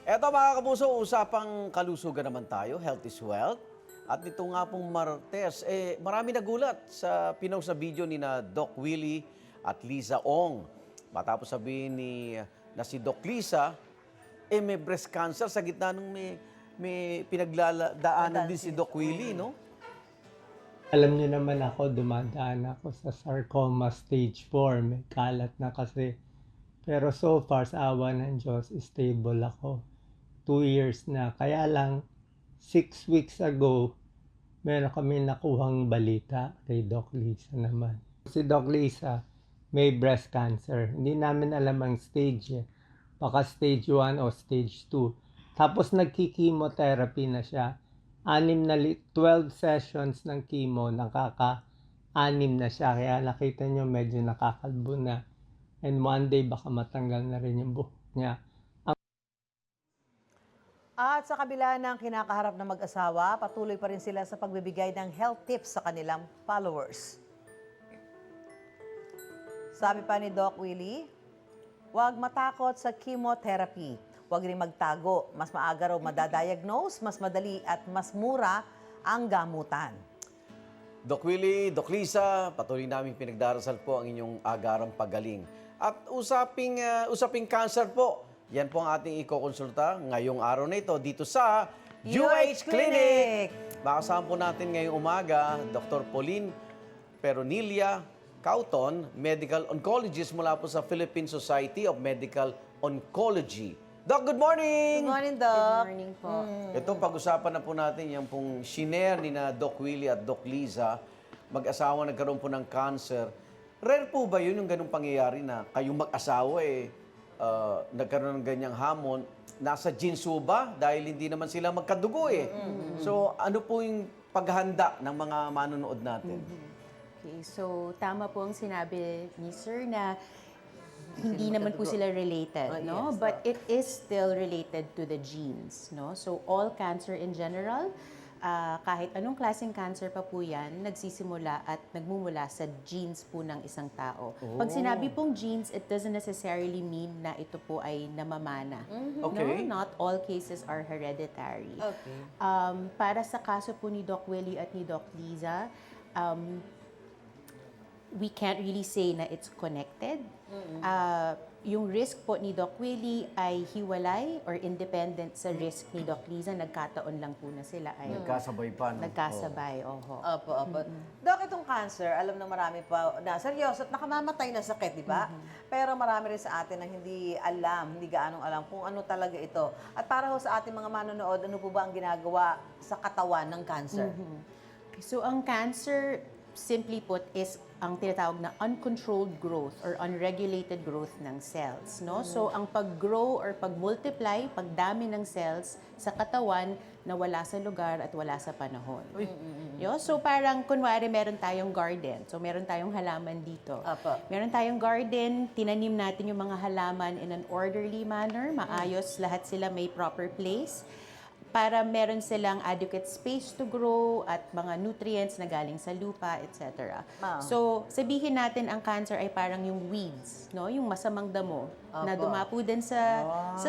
Eto mga kapuso, usapang kalusugan naman tayo, health is wealth. At ito nga pong Martes, marami nagulat sa pinost na video ni na Doc Willie at Liza Ong. Matapos sabihin na si Doc Liza, may breast cancer sa gitna nung may pinagladaanan din si Doc Willie, no? Alam niyo naman ako, dumadaan ako sa sarcoma stage 4. May kalat na kasi. Pero so far, sa awa ng Diyos, stable ako. 2 years na. Kaya lang, 6 weeks ago, meron kami nakuhang balita kay Doc Lisa naman. Si Doc Lisa, may breast cancer. Hindi namin alam ang stage eh. Baka stage 1 o stage 2. Tapos nagki-chemotherapy na siya. 12 sessions ng chemo, nakaka-6 na siya. Kaya nakita nyo medyo nakakalbo na. And one day baka matanggal na rin yung buhok niya. At sa kabila ng kinakaharap ng mag-asawa, patuloy pa rin sila sa pagbibigay ng health tips sa kanilang followers. Sabi pa ni Doc Willie, huwag matakot sa chemotherapy. Huwag rin magtago. Mas maaga raw madadiagnose, mas madali at mas mura ang gamutan. Doc Willie, Doc Lisa, patuloy namin pinagdarasal po ang inyong agarang pagaling. At usaping cancer po, yan po ang ating ikokonsulta ngayong araw na ito dito sa UH Clinic. Makasama po natin ngayong umaga, Dr. Pauline Peronilia Cauton, Medical Oncologist mula po sa Philippine Society of Medical Oncology. Doc, good morning! Good morning, Doc. Good morning po. Ito, pag-usapan na po natin yung pong shinare ni na Doc Willie at Doc Liza, mag-asawa nagkaroon po ng cancer. Rare po ba yun yung ganung pangyayari na kayong mag-asawa nagkaroon ng ganyang hamon? Nasa genes po ba? Dahil hindi naman sila magkadugo eh. So, ano po yung paghahanda ng mga manonood natin? Okay, so tama po ang sinabi ni Sir na hindi naman po sila related, no? yes, But it is still related to the genes, no? So all cancer in general, kahit anong klaseng cancer pa po yan, nagsisimula at nagmumula sa genes po ng isang tao. Pag sinabi pong genes, it doesn't necessarily mean na ito po ay namamana. Okay. No? Not all cases are hereditary. Okay. Para sa kaso po ni Doc Willie at ni Doc Liza, we can't really say na it's connected. Yung risk po ni Doc Willie ay hiwalay or independent sa risk ni Doc Liza. Nagkataon lang po na sila ay Nagkasabay pa, no? nagkasabay. Oho. Opo, opo. Doc, itong cancer, alam ng marami pa na seryoso at nakamamatay na sakit, di ba? Pero marami rin sa atin na hindi alam, hindi gaanong alam kung ano talaga ito. At para ho sa ating mga manonood, ano po ba ang ginagawa sa katawan ng cancer? So ang cancer, simply put, is ang tinatawag na uncontrolled growth or unregulated growth ng cells, no? So ang pag-grow or pag-multiply, pagdami ng cells sa katawan na wala sa lugar at wala sa panahon. So parang kunwari meron tayong garden. So meron tayong halaman dito. Apo. Meron tayong garden, tinanim natin yung mga halaman in an orderly manner, maayos, lahat sila may proper place para meron silang adequate space to grow at mga nutrients na galing sa lupa, etc. So, sabihin natin ang cancer ay parang yung weeds, no? Yung masamang damo na dumapo din sa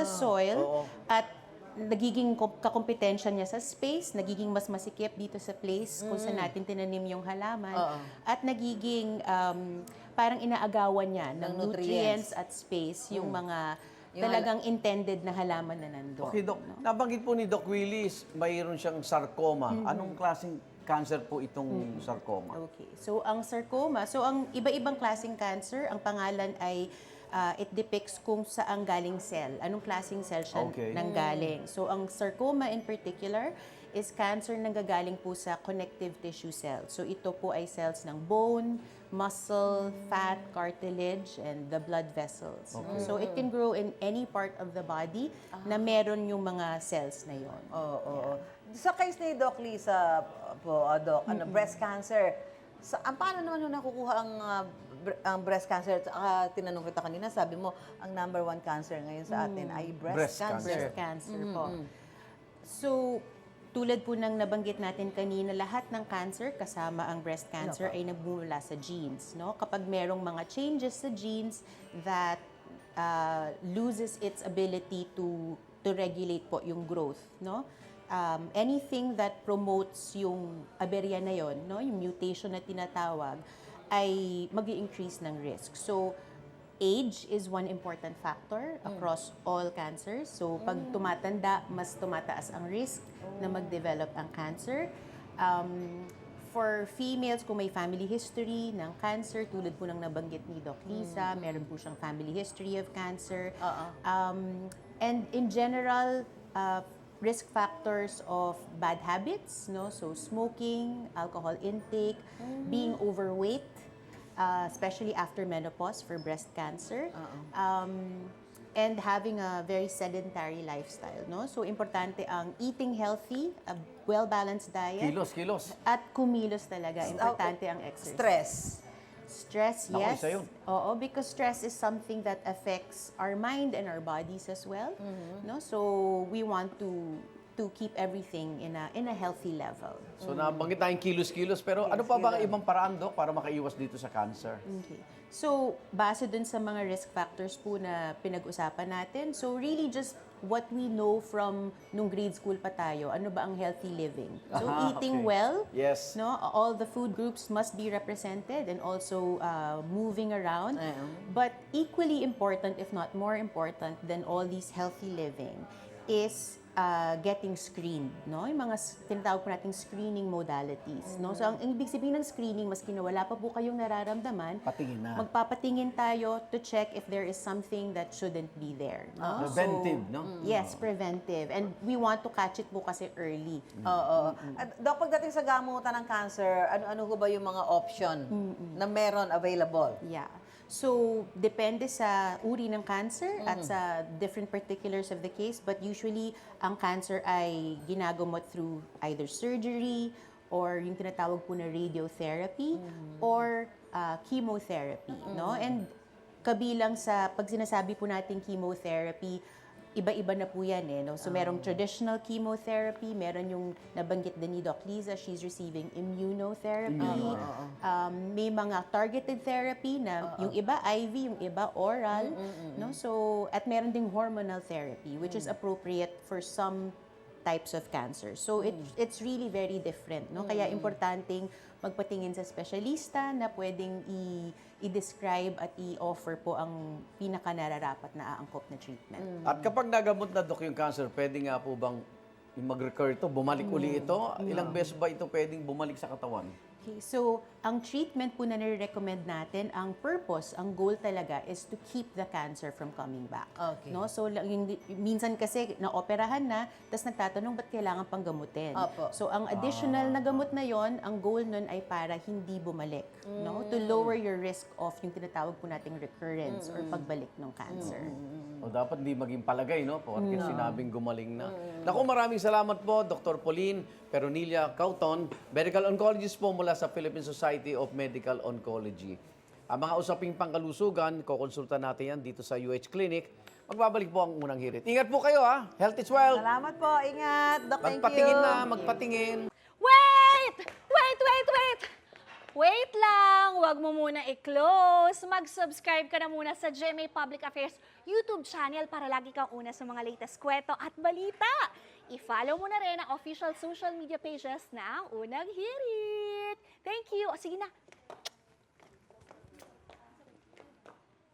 soil at nagiging kakompetensya niya sa space, nagiging mas masikip dito sa place kung saan natin tinanim yung halaman at nagiging parang inaagawan niya ng nutrients at space yung mga talagang intended na halaman na nandun. Okay, Doc. Nabanggit po ni Doc Willis, mayroon siyang sarcoma. Anong klaseng cancer po itong sarcoma? Okay. So, ang sarcoma, ang iba-ibang klaseng cancer, ang pangalan ay it depicts kung saan galing cell. Anong klaseng cell siya nanggaling. So, ang sarcoma in particular is cancer nanggagaling po sa connective tissue cells. So, ito po ay cells ng bone, muscle, fat, cartilage, and the blood vessels. So, it can grow in any part of the body na meron yung mga cells na yon. Oo. Sa case ni Doc Lisa po, Doc, breast cancer, paano naman yung nakukuha ang breast cancer? Tinanong kita kanina, sabi mo, ang number 1 cancer ngayon sa atin ay breast cancer. Breast cancer po. So, tulad po ng nabanggit natin kanina, lahat ng cancer, kasama ang breast cancer, ay nagmumula sa genes. No? Kapag merong mga changes sa genes that loses its ability to regulate po yung growth, no? Anything that promotes yung aberya na yon, no, yung mutation na tinatawag, ay mag-i-increase ng risk. So, age is one important factor across all cancers. So, pag tumatanda, mas tumataas ang risk na mag-develop ang cancer. For females, kung may family history ng cancer, tulad po ng nabanggit ni Doc Lisa, meron po siyang family history of cancer. And in general, risk factors of bad habits, no? So smoking, alcohol intake, being overweight, especially after menopause for breast cancer. And having a very sedentary lifestyle, no? So importante ang eating healthy, a well-balanced diet. Kilos. At kumilos talaga. Importante ang exercise. Stress. Stress, Naku, yes. isa yun. Oo, because stress is something that affects our mind and our bodies as well. No? So we want to keep everything in a healthy level. So nabanggit tayong kilos-kilos, pero ano pa ba ang ibang paraan, Dok, para makaiwas dito sa cancer? Okay. So, base dun sa mga risk factors po na pinag-usapan natin, so really just what we know from nung grade school pa tayo, ano ba ang healthy living? So, eating okay. well, Yes. no, all the food groups must be represented and also moving around. But equally important, if not more important than all these healthy living, is getting screened, no? Yung mga tinatawag po nating screening modalities, no? So, ang ibig sabihin ng screening, maski na wala pa po kayong nararamdaman, Patingin na. magpapatingin tayo to check if there is something that shouldn't be there, no? Preventive, So, no? Yes, preventive. And we want to catch it po kasi early. Oo. At Doc, pagdating sa gamutan ng cancer, ano ho ba yung mga option na meron available? Yeah. So, depende sa uri ng cancer at sa different particulars of the case. But usually, ang cancer ay ginagamot through either surgery or yung tinatawag po na radiotherapy or chemotherapy, no? And kabilang sa pag sinasabi po nating chemotherapy, iba-iba na po yan eh, no? So, merong traditional chemotherapy, meron yung nabanggit din ni Doc Liza, she's receiving immunotherapy. May mga targeted therapy na yung iba IV, yung iba oral, no? So, at meron ding hormonal therapy, which is appropriate for some types of cancer. So, it's really very different, no? Kaya importanteng magpatingin sa espesyalista na pwedeng i-describe at i-offer po ang pinaka-nararapat na aangkop na treatment. At kapag nagamot na, Dok, yung cancer, pwede nga po bang mag-recur ito, bumalik uli ito? Ilang beses ba ito pwedeng bumalik sa katawan? Okay, so ang treatment po na nire-recommend natin, ang purpose, ang goal talaga is to keep the cancer from coming back. Okay. No? So minsan kasi naoperahan na, tapos nagtatanong ba't kailangan pang gamutin? Opo. So ang additional na gamot na yon, ang goal nun ay para hindi bumalik, no? To lower your risk of yung tinatawag po nating recurrence or pagbalik ng cancer. O dapat hindi maging palagay, no? Porque sinabing gumaling na. Naku, maraming salamat po, Dr. Pauline Peronilla Cauton, medical oncologist po mula sa Philippine Society of Medical Oncology. Ang mga usaping pangkalusugan, kukonsulta natin yan dito sa UH Clinic. Magbabalik po ang unang hirit. Ingat po kayo, ha? Health is wealth. Salamat po. Ingat. Doc, thank you. Magpatingin na, magpatingin. Wait! Wait lang! Huwag mo muna i-close. Mag-subscribe ka na muna sa GMA Public Affairs YouTube channel para lagi kang una sa mga latest kwento at balita. I-follow mo na rin ang official social media pages ng Unang Hirit. Thank you. O sige na,